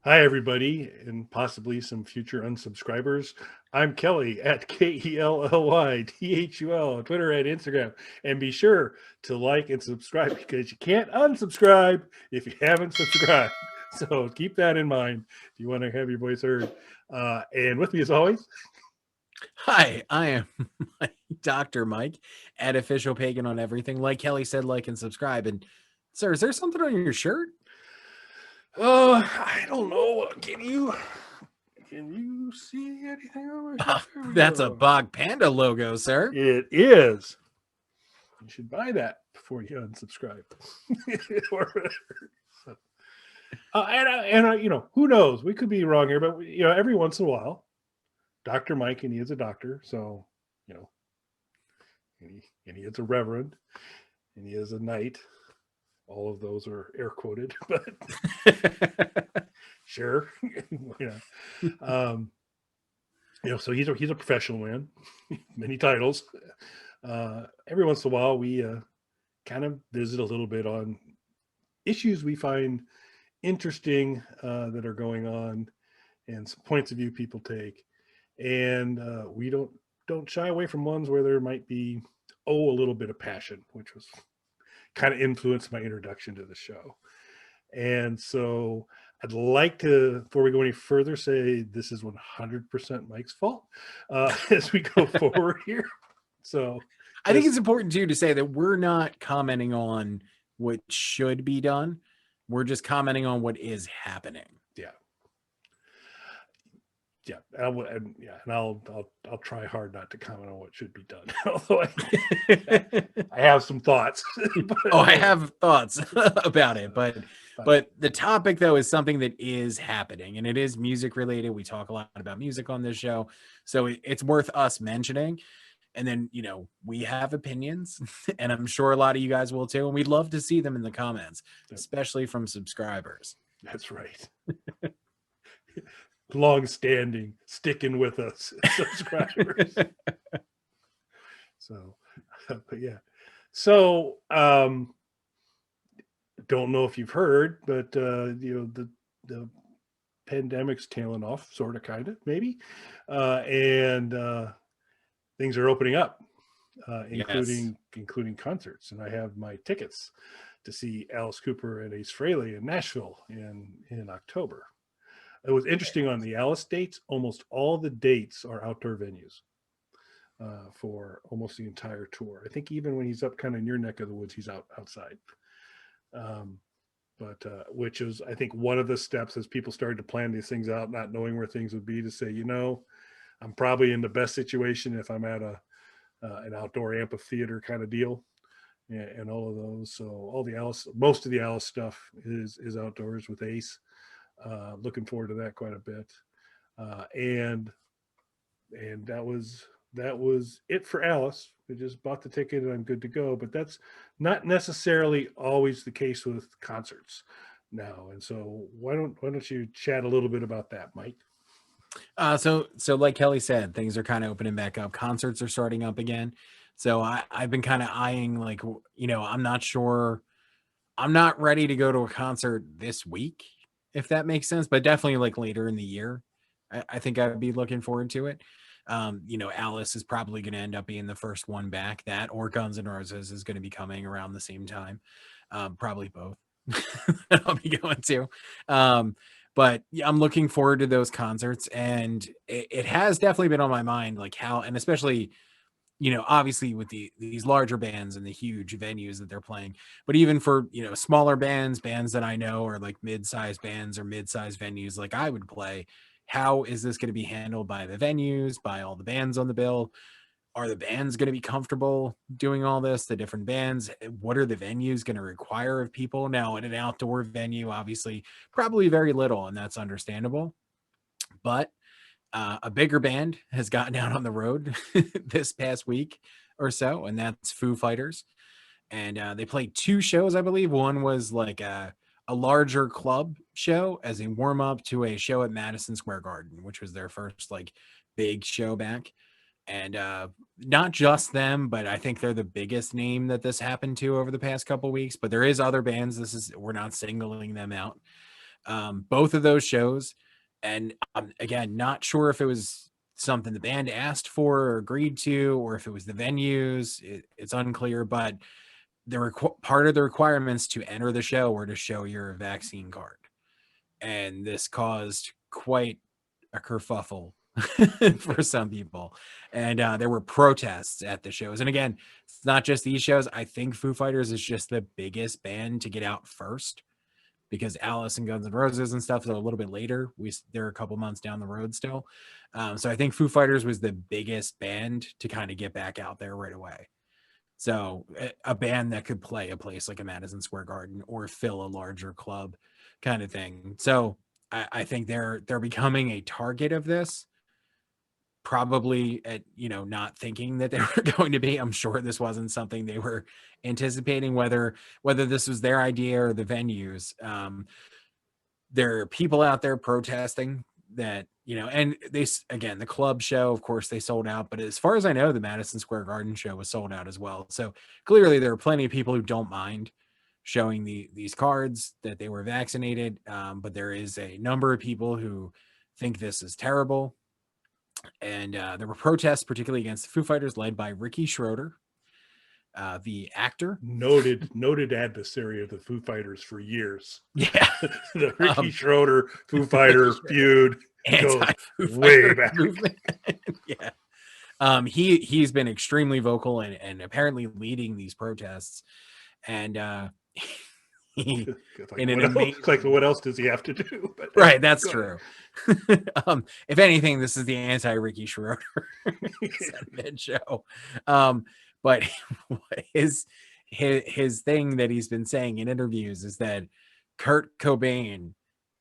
Hi, everybody, and possibly some future unsubscribers. I'm Kelly at KELLYTHUL on Twitter and Instagram. And be sure to like and subscribe because you can't unsubscribe if you haven't subscribed. So keep that in mind if you want to have your voice heard. And with me, as always, Hi, I am Dr. Mike at Official Pagan on everything. Like Kelly said, like and subscribe. And sir, is there something on your shirt? I don't know. Can you see anything on my shirt? There we That's a go. Bog Panda logo, sir. It is. You should buy that before you unsubscribe. Or whatever. So, who knows? We could be wrong here, but every once in a while, Dr. Mike, and he is a doctor, so you know, and he is a reverend, and he is a knight. All of those are air quoted, but sure, um, so he's a professional man, many titles. Every once in a while, we kind of visit a little bit on issues we find interesting that are going on and some points of view people take, and we don't shy away from ones where there might be a little bit of passion, which was kind of influenced my introduction to the show. And so I'd like to, before we go any further, say this is 100% Mike's fault as we go forward here. So I think it's important too to say that we're not commenting on what should be done. We're just commenting on what is happening. And I'll try hard not to comment on what should be done. Although I have some thoughts. I have thoughts about it, but the topic though is something that is happening, and it is music related. We talk a lot about music on this show, so it's worth us mentioning. And then, we have opinions, and I'm sure a lot of you guys will too. And we'd love to see them in the comments, especially from subscribers. That's right. Long-standing, sticking with us subscribers. So, but yeah. So, don't know if you've heard, but the pandemic's tailing off, sort of, kind of, maybe, and things are opening up, including concerts. And I have my tickets to see Alice Cooper and Ace Frehley in Nashville in October. It was interesting on the Alice dates. Almost all the dates are outdoor venues for almost the entire tour. I think even when he's up kind of near neck of the woods, he's outside. But which is, I think, one of the steps as people started to plan these things out, not knowing where things would be, to say, I'm probably in the best situation if I'm at an outdoor amphitheater kind of deal, and all of those. So most of the Alice stuff is outdoors with Ace. Looking forward to that quite a bit, and that was it for Alice. I just bought the ticket and I'm good to go. But that's not necessarily always the case with concerts now. And so why don't you chat a little bit about that, Mike? So like Kelly said, things are kind of opening back up. Concerts are starting up again. So I've been kind of eyeing, like, I'm not sure. I'm not ready to go to a concert this week, if that makes sense, but definitely like later in the year. I think I'd be looking forward to it. Alice is probably going to end up being the first one back. That or Guns N' Roses is going to be coming around the same time. Probably both. I'll be going to. But yeah, I'm looking forward to those concerts, and it has definitely been on my mind, like how, and especially, obviously with these larger bands and the huge venues that they're playing, but even for, smaller bands that I know are like mid-sized bands or mid-sized venues like I would play, how is this going to be handled by the venues, by all the bands on the bill? Are the bands going to be comfortable doing all this? The different bands, what are the venues going to require of people? Now, in an outdoor venue, obviously, probably very little, and that's understandable. But a bigger band has gotten out on the road this past week or so, and that's Foo Fighters. And they played 2 shows, I believe. One was like a larger club show as a warm up to a show at Madison Square Garden, which was their first like big show back. And not just them, but I think they're the biggest name that this happened to over the past couple weeks. But there is other bands. We're not singling them out. both of those shows. And again, not sure if it was something the band asked for or agreed to, or if it was the venues. It's unclear, but part of the requirements to enter the show were to show your vaccine card. And this caused quite a kerfuffle for some people. And there were protests at the shows. And again, it's not just these shows. I think Foo Fighters is just the biggest band to get out first, because Alice and Guns N' Roses and stuff are a little bit later. They're a couple months down the road still. So I think Foo Fighters was the biggest band to kind of get back out there right away. So a band that could play a place like a Madison Square Garden or fill a larger club kind of thing. So I think they're becoming a target of this. Probably at, not thinking that they were going to be. I'm sure this wasn't something they were anticipating, whether this was their idea or the venues. There are people out there protesting that, and the club show, of course, they sold out. But as far as I know, the Madison Square Garden show was sold out as well. So clearly there are plenty of people who don't mind showing these cards that they were vaccinated. But there is a number of people who think this is terrible. And there were protests, particularly against the Foo Fighters, led by Ricky Schroder, the actor. Noted adversary of the Foo Fighters for years. Yeah. The Ricky Schroder Foo Fighter feud goes way back. Yeah. He's been extremely vocal and apparently leading these protests. And what else does he have to do? But, right, that's true. If anything, this is the anti-Ricky Schroder sentiment show. But his thing that he's been saying in interviews is that Kurt Cobain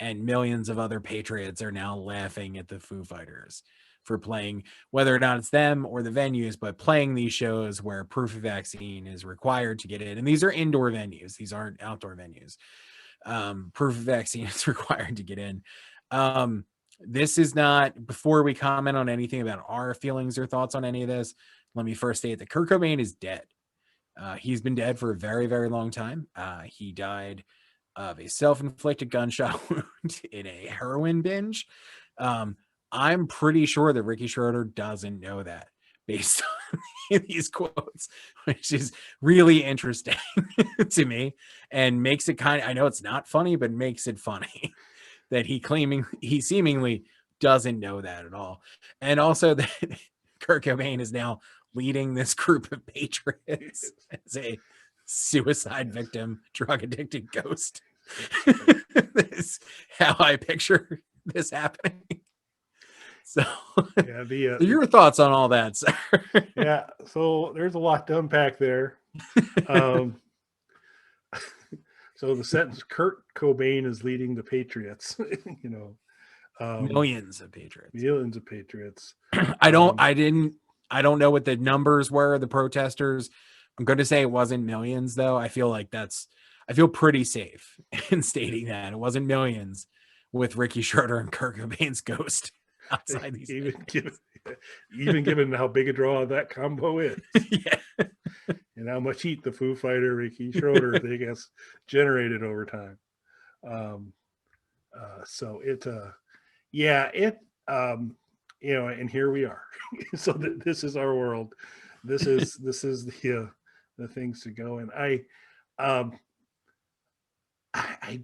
and millions of other patriots are now laughing at the Foo Fighters for playing, whether or not it's them or the venues, but playing these shows where proof of vaccine is required to get in. And these are indoor venues. These aren't outdoor venues. Proof of vaccine is required to get in. This is not, before we comment on anything about our feelings or thoughts on any of this, let me first state that Kurt Cobain is dead. He's been dead for a very, very long time. He died of a self-inflicted gunshot wound in a heroin binge. I'm pretty sure that Ricky Schroder doesn't know that, based on these quotes, which is really interesting to me and makes it I know it's not funny, but makes it funny that he seemingly doesn't know that at all. And also that Kurt Cobain is now leading this group of patriots as a suicide victim, drug addicted ghost. This is how I picture this happening. So, your thoughts on all that, sir? Yeah, so there's a lot to unpack there. So the sentence, Kurt Cobain is leading the Patriots, millions of patriots. I don't know what the numbers were, the protesters. I'm going to say it wasn't millions, though. I feel pretty safe in stating that it wasn't millions with Ricky Schroder and Kurt Cobain's ghost outside these. Even given how big a draw that combo is. Yeah. And how much heat the Foo Fighter Ricky Schroder thing has generated over time. So and here we are. So this is our world. This is the things to go. And I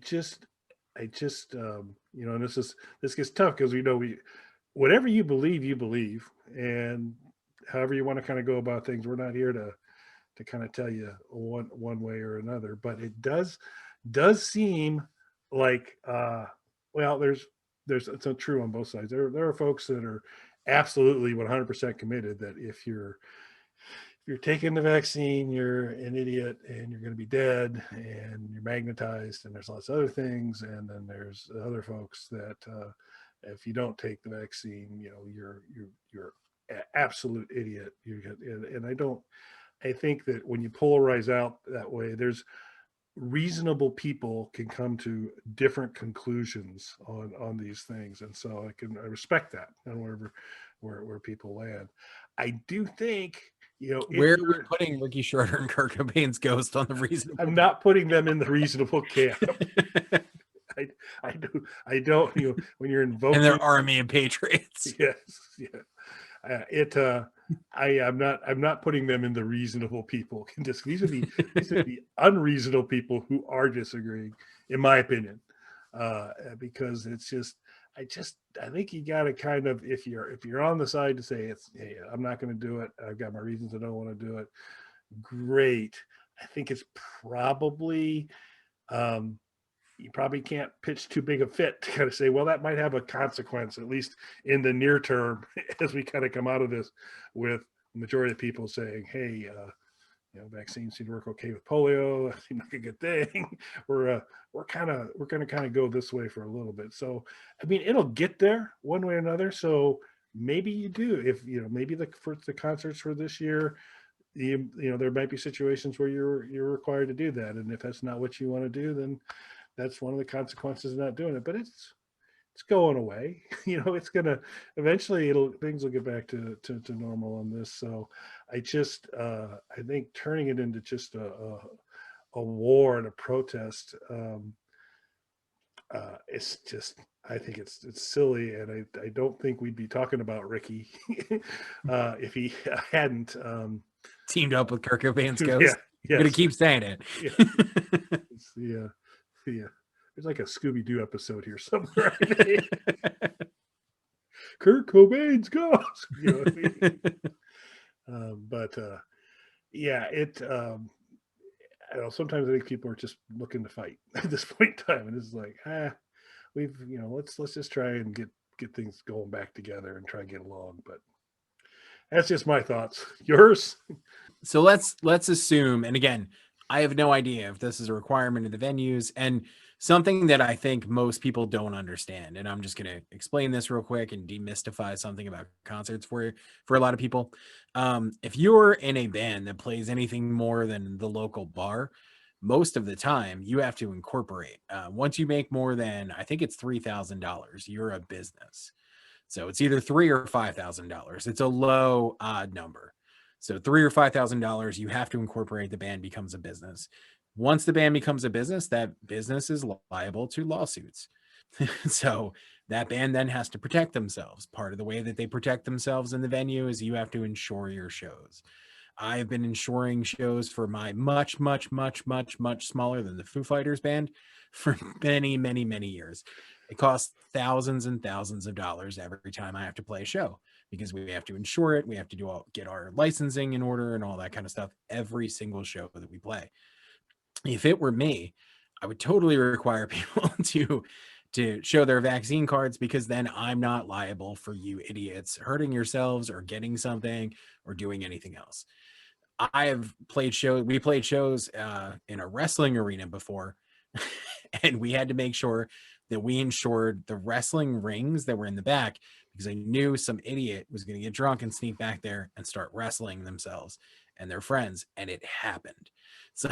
just and this gets tough because whatever you believe, and however you want to kind of go about things, we're not here to kind of tell you one way or another, but it does seem like there's it's not true on both sides. There are folks that are absolutely 100% committed that if you're taking the vaccine, you're an idiot and you're going to be dead and you're magnetized, and there's lots of other things. And then there's other folks that if you don't take the vaccine, you're an absolute idiot. I think that when you polarize out that way, there's reasonable people can come to different conclusions on these things. And so I respect that, and where people land. I do think, where we're putting Ricky Schroder and Kurt Cobain's ghost on the reasonable. I'm not putting them in the reasonable camp. I don't, when you're And invoking, their army of patriots. yes, yeah. It I'm not putting them in the reasonable people. These are the unreasonable people who are disagreeing, in my opinion, because it's just I think you got to kind of, if you're on the side to say it's, hey, I'm not going to do it, I've got my reasons I don't want to do it, great. I think it's probably, um, you probably can't pitch too big a fit to kind of say, well, that might have a consequence, at least in the near term, as we kind of come out of this, with the majority of people saying, hey, vaccines seem to work okay with polio. That seems like a good thing. We're going to kind of go this way for a little bit. So, I mean, it'll get there one way or another. So maybe you do, if, maybe for the concerts for this year, there might be situations where you're required to do that. And if that's not what you want to do, then that's one of the consequences of not doing it. But it's going away. It's gonna eventually, things will get back to normal on this. So I think turning it into just a war and a protest, it's just, I think it's silly, and I don't think we'd be talking about Ricky if he hadn't Teamed up with Kurt Cobain's yeah, ghost. I'm gonna yes, keep saying it. yeah. It's there's like a Scooby-Doo episode here somewhere. Kurt Cobain's ghost. What I mean? But yeah, I don't know, sometimes I think people are just looking to fight at this point in time, and it's like, we've, let's just try and get things going back together and try and get along. But that's just my thoughts. Yours? So let's assume, and again, I have no idea if this is a requirement of the venues, and something that I think most people don't understand, and I'm just going to explain this real quick and demystify something about concerts for a lot of people. If you're in a band that plays anything more than the local bar, most of the time you have to incorporate. Once you make more than, I think it's $3,000, you're a business. So it's either $3,000 or $5,000. It's a low odd number. So $3,000 or $5,000, you have to incorporate. The band becomes a business. Once the band becomes a business, that business is liable to lawsuits. So that band then has to protect themselves. Part of the way that they protect themselves in the venue is you have to insure your shows. I've been insuring shows for my much, much, much, much, much smaller than the Foo Fighters band for many, many, many years. It costs thousands and thousands of dollars every time I have to play a show, because we have to insure it. We have to get our licensing in order and all that kind of stuff every single show that we play. If it were me, I would totally require people to show their vaccine cards, because then I'm not liable for you idiots hurting yourselves or getting something or doing anything else. We played shows in a wrestling arena before, and we had to make sure that we insured the wrestling rings that were in the back, because I knew some idiot was going to get drunk and sneak back there and start wrestling themselves and their friends. And it happened. So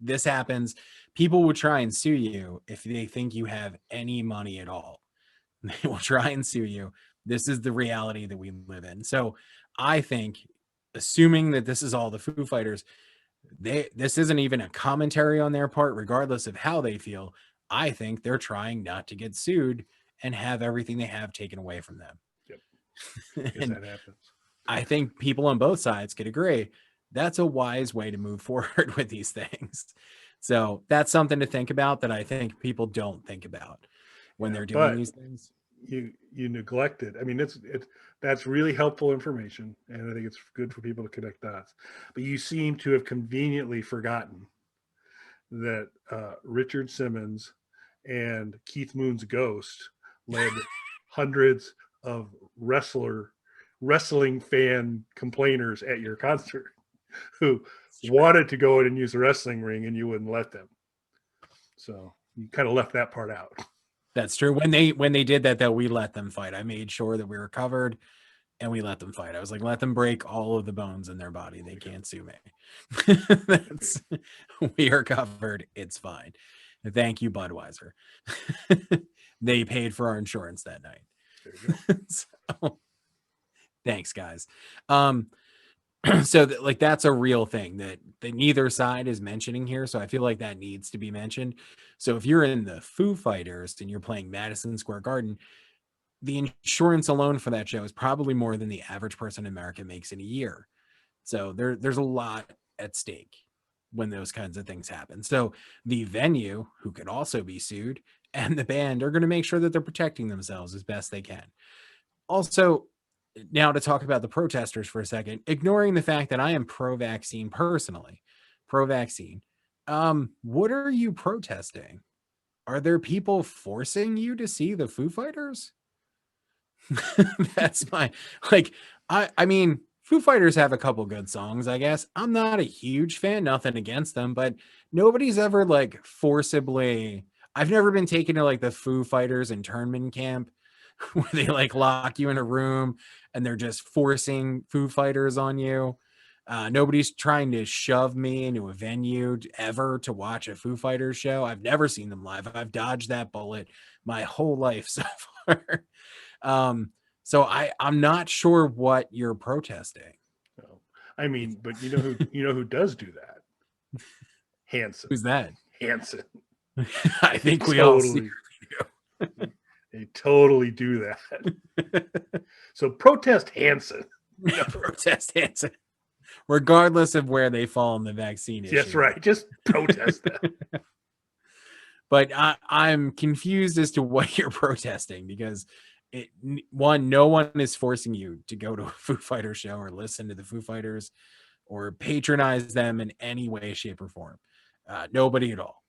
this happens. People will try and sue you if they think you have any money at all. They will try and sue you. This is the reality that we live in. So I think, assuming that this is all the Foo Fighters, this isn't even a commentary on their part, regardless of how they feel. I think they're trying not to get sued and have everything they have taken away from them. Yep. And that happens. I think people on both sides could agree that's a wise way to move forward with these things. So that's something to think about that I think people don't think about when they're doing these things. You neglected. I mean, that's really helpful information, and I think it's good for people to connect dots. But you seem to have conveniently forgotten that Richard Simmons and Keith Moon's ghost led hundreds of wrestling fan complainers at your concert who wanted to go in and use the wrestling ring, and you wouldn't let them. So you kind of left that part out. That's true. When they did that, though, we let them fight. I made sure that we were covered and we let them fight. I was like, let them break all of the bones in their body. They can't sue me. We are covered. It's fine. Thank you, Budweiser. They paid for our insurance that night. So, thanks, guys. So like that's a real thing that neither side is mentioning here. So I feel like that needs to be mentioned. So if you're in the Foo Fighters and you're playing Madison Square Garden, the insurance alone for that show is probably more than the average person in America makes in a year. So there's a lot at stake when those kinds of things happen. So the venue, who could also be sued, and the band are going to make sure that they're protecting themselves as best they can. Also, now to talk about the protesters for a second, ignoring the fact that I am pro-vaccine personally, pro-vaccine. What are you protesting? Are there people forcing you to see the Foo Fighters? That's my like. I mean, Foo Fighters have a couple good songs, I guess. I'm not a huge fan, nothing against them, but nobody's ever like forcibly. I've never been taken to like the Foo Fighters internment camp where they like lock you in a room and they're just forcing Foo Fighters on you. Nobody's trying to shove me into a venue ever to watch a Foo Fighters show. I've never seen them live. I've dodged that bullet my whole life so far. Um, so I'm not sure what you're protesting. No. I mean, but you know who does do that? Hanson. Who's that? Hanson. I think we all see. They totally do that. So protest Hanson. Protest Hanson. Regardless of where they fall in the vaccine issue. That's right. Just protest them. But I'm confused as to what you're protesting because no one is forcing you to go to a Foo Fighters show or listen to the Foo Fighters or patronize them in any way, shape, or form. Nobody at all.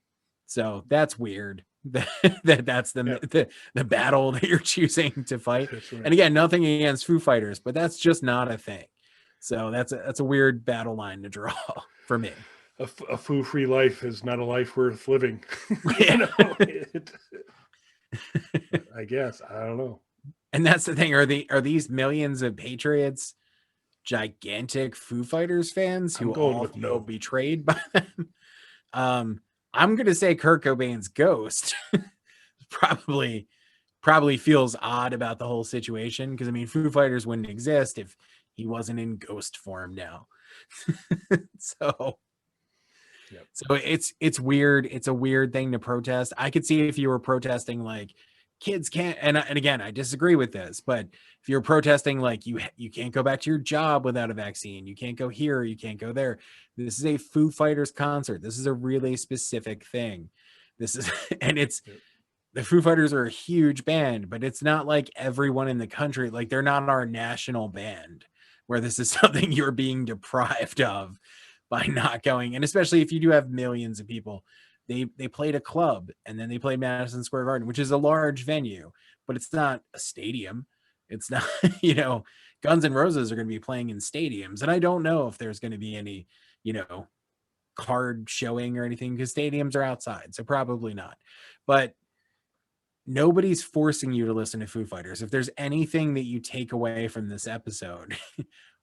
So that's weird. That's the battle that you're choosing to fight. Right. And again, nothing against Foo Fighters, but that's just not a thing. So that's a weird battle line to draw for me. A foo-free life is not a life worth living. I guess. I don't know. And that's the thing. Are these millions of patriots gigantic Foo Fighters fans who all feel betrayed by them? I'm gonna say Kurt Cobain's ghost probably feels odd about the whole situation because I mean Foo Fighters wouldn't exist if he wasn't in ghost form now. So it's weird. It's a weird thing to protest. I could see if you were protesting like kids can't, and again, I disagree with this, but if you're protesting like you can't go back to your job without a vaccine, you can't go here, you can't go there. This is a Foo Fighters concert. This is a really specific thing. This is, and it's, the Foo Fighters are a huge band, but it's not like everyone in the country, like they're not our national band where this is something you're being deprived of by not going. And especially if you do have millions of people, they played a club and then they played Madison Square Garden, which is a large venue, but it's not a stadium. It's not, Guns N' Roses are going to be playing in stadiums. And I don't know if there's going to be any, card showing or anything because stadiums are outside. So probably not. But nobody's forcing you to listen to Foo Fighters. If there's anything that you take away from this episode,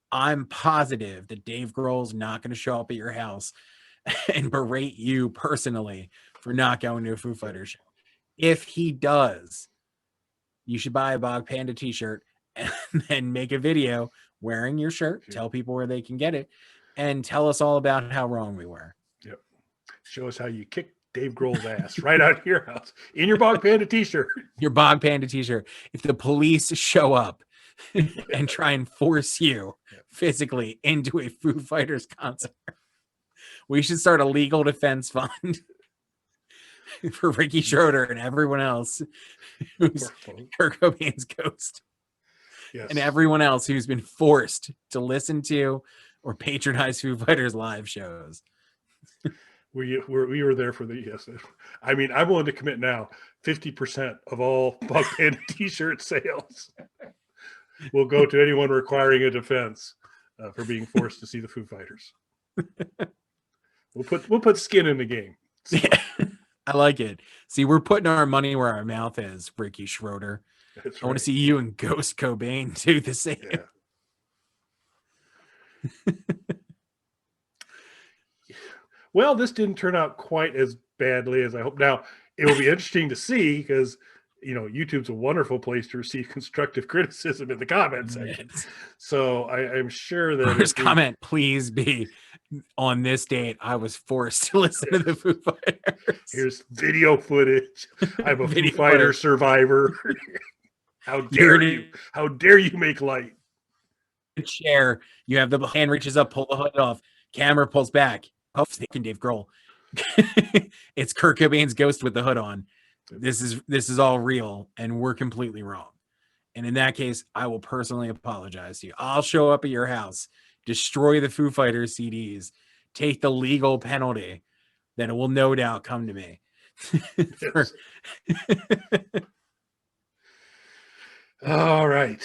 I'm positive that Dave Grohl's not going to show up at your house and berate you personally for not going to a Foo Fighters show. If he does, you should buy a Bog Panda t-shirt and then make a video wearing your shirt, tell people where they can get it, and tell us all about how wrong we were. Yep. Show us how you kicked Dave Grohl's ass right out of your house in your Bog Panda t-shirt. Your Bog Panda t-shirt. If the police show up and try and force you physically into a Foo Fighters concert, we should start a legal defense fund for Ricky Schroder and everyone else who's Kurt Cobain's ghost. Yes. And everyone else who's been forced to listen to or patronize Foo Fighters live shows. We were there for yes. I mean, I'm willing to commit now 50% of all Bog Panda t-shirt sales will go to anyone requiring a defense for being forced to see the Foo Fighters. We'll put skin in the game. So. Yeah, I like it. See, we're putting our money where our mouth is, Ricky Schroder. I want to see you and Ghost Cobain do the same. Yeah. Well, this didn't turn out quite as badly as I hoped. Now, it will be interesting to see because YouTube's a wonderful place to receive constructive criticism in the comment section. So I'm sure that first comment, please be on this date I was forced to listen to the Foo Fighters. Here's video footage. I'm a Video Foo Fighter footage. survivor. How dare you? How dare you make light? Chair. You have the hand reaches up, pull the hood off. Camera pulls back. Oh, thinking Dave Grohl. It's Kurt Cobain's ghost with the hood on. This is all real, and we're completely wrong. And in that case, I will personally apologize to you. I'll show up at your house, destroy the Foo Fighters CDs, take the legal penalty. Then it will no doubt come to me. Yes. All right.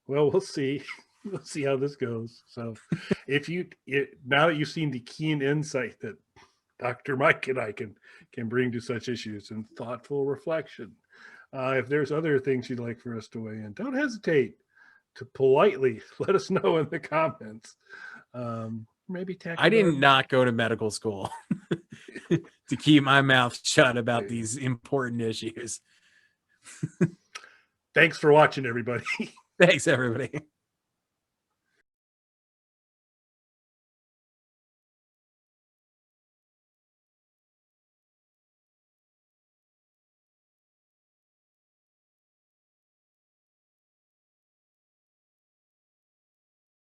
Well, we'll see. We'll see how this goes. So, now that you've seen the keen insight that Dr. Mike and I can bring to such issues and thoughtful reflection, if there's other things you'd like for us to weigh in, don't hesitate to politely let us know in the comments. Maybe I did not go to medical school to keep my mouth shut about these important issues. Thanks for watching, everybody. Thanks, everybody.